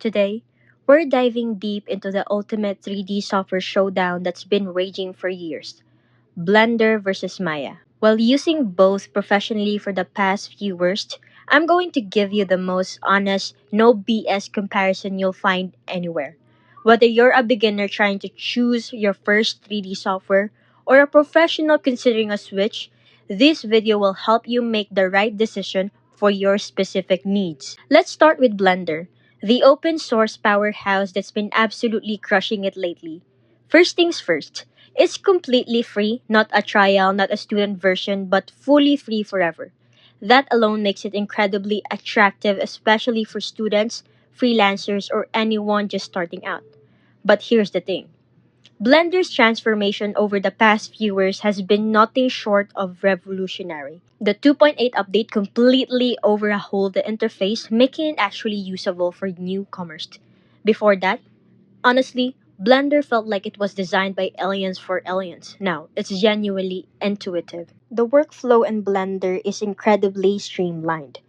Today, we're diving deep into the ultimate 3D software showdown that's been raging for years: Blender versus Maya. While using both professionally for the past few years, I'm going to give you the most honest, no BS comparison you'll find anywhere. Whether you're a beginner trying to choose your first 3D software or a professional considering a switch, this video will help you make the right decision for your specific needs. Let's start with Blender, the open source powerhouse that's been absolutely crushing it lately. First things first, it's completely free, not a trial, not a student version, but fully free forever. That alone makes it incredibly attractive, especially for students, freelancers, or anyone just starting out. But here's the thing: Blender's transformation over the past few years has been nothing short of revolutionary. The 2.8 update completely overhauled the interface, making it actually usable for newcomers. Before that, honestly, Blender felt like it was designed by aliens for aliens. Now, it's genuinely intuitive. The workflow in Blender is incredibly streamlined.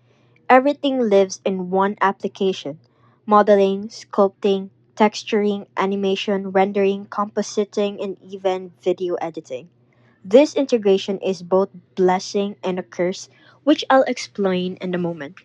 Everything lives in one application: modeling, sculpting, texturing, animation, rendering, compositing, and even video editing. This integration is both blessing and a curse, which I'll explain in a moment.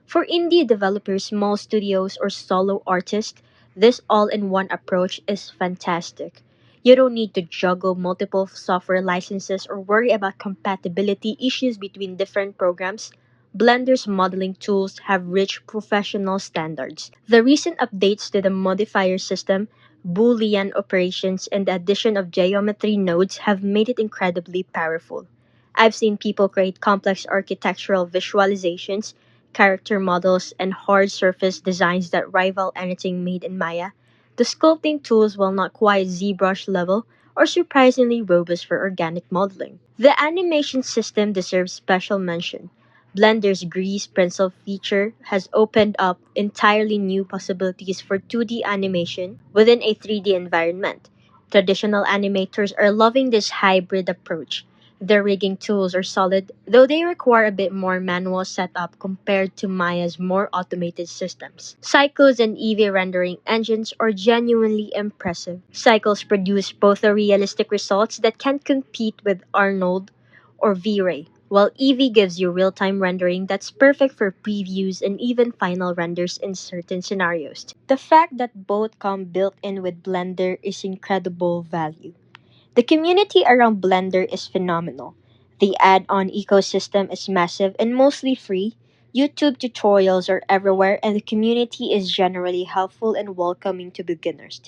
For indie developers, small studios, or solo artists, this all in one approach is fantastic. You don't need to juggle multiple software licenses or worry about compatibility issues between different programs. Blender's modeling tools have rich professional standards. The recent updates to the modifier system, Boolean operations, and the addition of geometry nodes have made it incredibly powerful. I've seen people create complex architectural visualizations, character models, and hard surface designs that rival anything made in Maya. The sculpting tools, while not quite ZBrush level, are surprisingly robust for organic modeling. The animation system deserves special mention. Blender's grease pencil feature has opened up entirely new possibilities for 2D animation within a 3D environment. Traditional animators are loving this hybrid approach. Their rigging tools are solid, though they require a bit more manual setup compared to Maya's more automated systems. Cycles and Eevee rendering engines are genuinely impressive. Cycles produce both the realistic results that can compete with Arnold or V-Ray, while Eevee gives you real-time rendering that's perfect for previews and even final renders in certain scenarios. The fact that both come built in with Blender is incredible value. The community around Blender is phenomenal. The add on ecosystem is massive and mostly free. YouTube tutorials are everywhere, and the community is generally helpful and welcoming to beginners.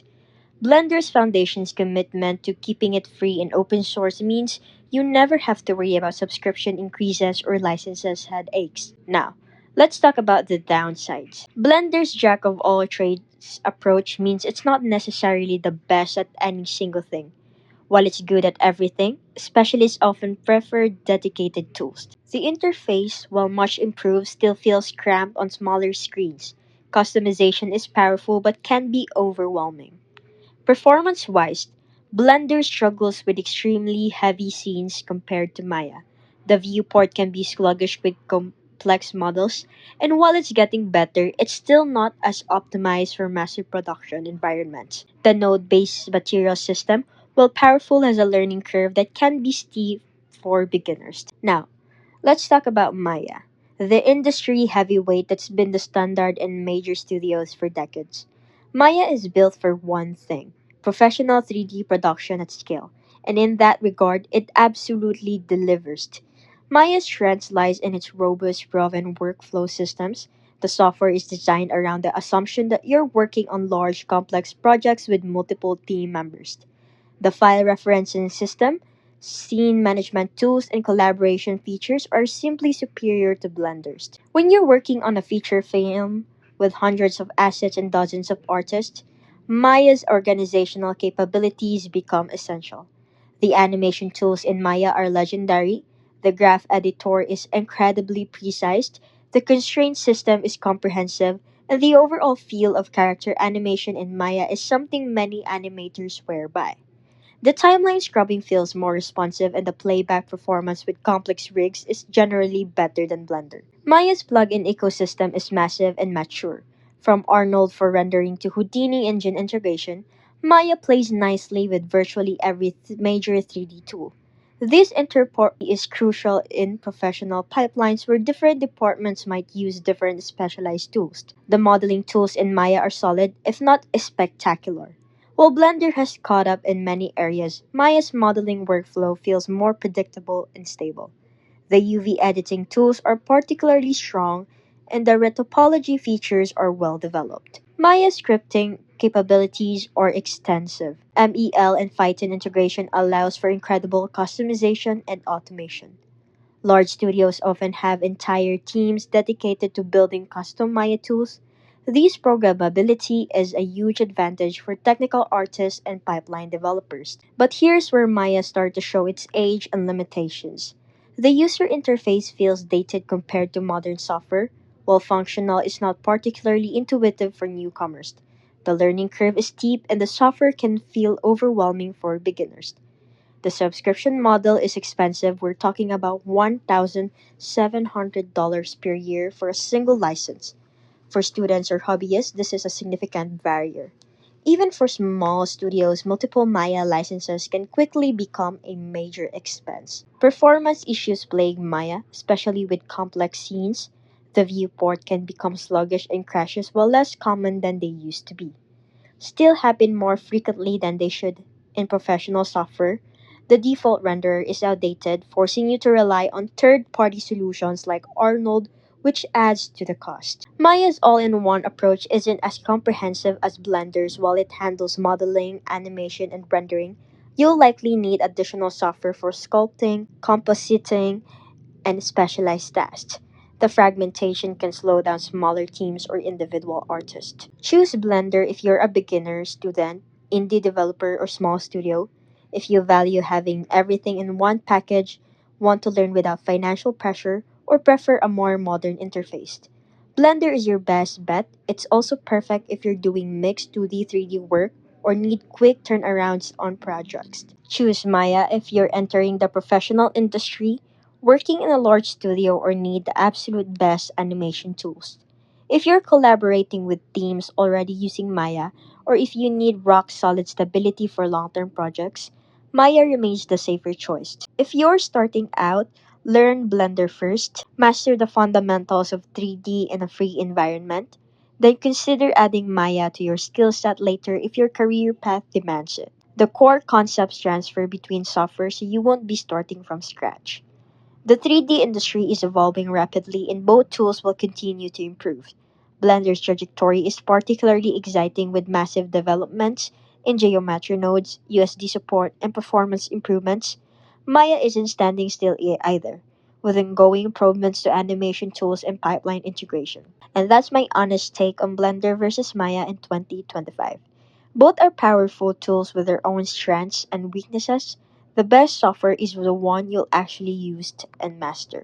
Blender's foundation's commitment to keeping it free and open source means you never have to worry about subscription increases or licenses headaches. Now, let's talk about the downsides. Blender's jack of all trades approach means it's not necessarily the best at any single thing. While it's good at everything, specialists often prefer dedicated tools. The interface, while much improved, still feels cramped on smaller screens. Customization is powerful but can be overwhelming. Performance wise, Blender struggles with extremely heavy scenes compared to Maya. The viewport can be sluggish with complex models, and while it's getting better, it's still not as optimized for massive production environments. The node based material system, while powerful, has a learning curve that can be steep for beginners. Now, let's talk about Maya, the industry heavyweight that's been the standard in major studios for decades. Maya is built for one thing: professional 3D production at scale, and in that regard, it absolutely delivers. Maya's strength lies in its robust, proven workflow systems. The software is designed around the assumption that you're working on large, complex projects with multiple team members. The file referencing system, scene management tools, and collaboration features are simply superior to Blender's. When you're working on a feature film with hundreds of assets and dozens of artists, Maya's organizational capabilities become essential. The animation tools in Maya are legendary. The graph editor is incredibly precise. The constraint system is comprehensive. And the overall feel of character animation in Maya is something many animators swear by. The timeline scrubbing feels more responsive, and the playback performance with complex rigs is generally better than Blender. Maya's plugin ecosystem is massive and mature. From Arnold for rendering to Houdini engine integration, Maya plays nicely with virtually every major 3D tool. This interoperability is crucial in professional pipelines where different departments might use different specialized tools. The modeling tools in Maya are solid, if not spectacular. While Blender has caught up in many areas, Maya's modeling workflow feels more predictable and stable. The UV editing tools are particularly strong, and the retopology features are well developed. Maya scripting capabilities are extensive. MEL and Python integration allows for incredible customization and automation. Large studios often have entire teams dedicated to building custom Maya tools. This programmability is a huge advantage for technical artists and pipeline developers. But here's where Maya starts to show its age and limitations. The user interface feels dated compared to modern software, while functional is not particularly intuitive for newcomers. The learning curve is steep and the software can feel overwhelming for beginners. The subscription model is expensive. We're talking about $1,700 per year for a single license. For students or hobbyists, this is a significant barrier. Even for small studios, multiple Maya licenses can quickly become a major expense. Performance issues plague Maya, especially with complex scenes. The viewport can become sluggish and crashes while less common than they used to be still happen more frequently than they should in professional software. The default renderer is outdated, forcing you to rely on third party solutions like Arnold, which adds to the cost. Maya's all in one approach isn't as comprehensive as Blender's while it handles modeling, animation, and rendering. You'll likely need additional software for sculpting, compositing, and specialized tasks. The fragmentation can slow down smaller teams or individual artists. Choose Blender if you're a beginner, student, indie developer, or small studio. If you value having everything in one package, want to learn without financial pressure, or prefer a more modern interface. Blender is your best bet. It's also perfect if you're doing mixed 2D 3D work or need quick turnarounds on projects. Choose Maya if you're entering the professional industry, working in a large studio, or need the absolute best animation tools. If you're collaborating with teams already using Maya, or if you need rock solid stability for long term projects, Maya remains the safer choice. If you're starting out, learn Blender first, master the fundamentals of 3D in a free environment, then consider adding Maya to your skill set later if your career path demands it. The core concepts transfer between software so you won't be starting from scratch. The 3D industry is evolving rapidly and both tools will continue to improve. Blender's trajectory is particularly exciting with massive developments in geometry nodes, USD support, and performance improvements. Maya isn't standing still either, with ongoing improvements to animation tools and pipeline integration. And that's my honest take on Blender versus Maya in 2025. Both are powerful tools with their own strengths and weaknesses. The best software is the one you'll actually use and master.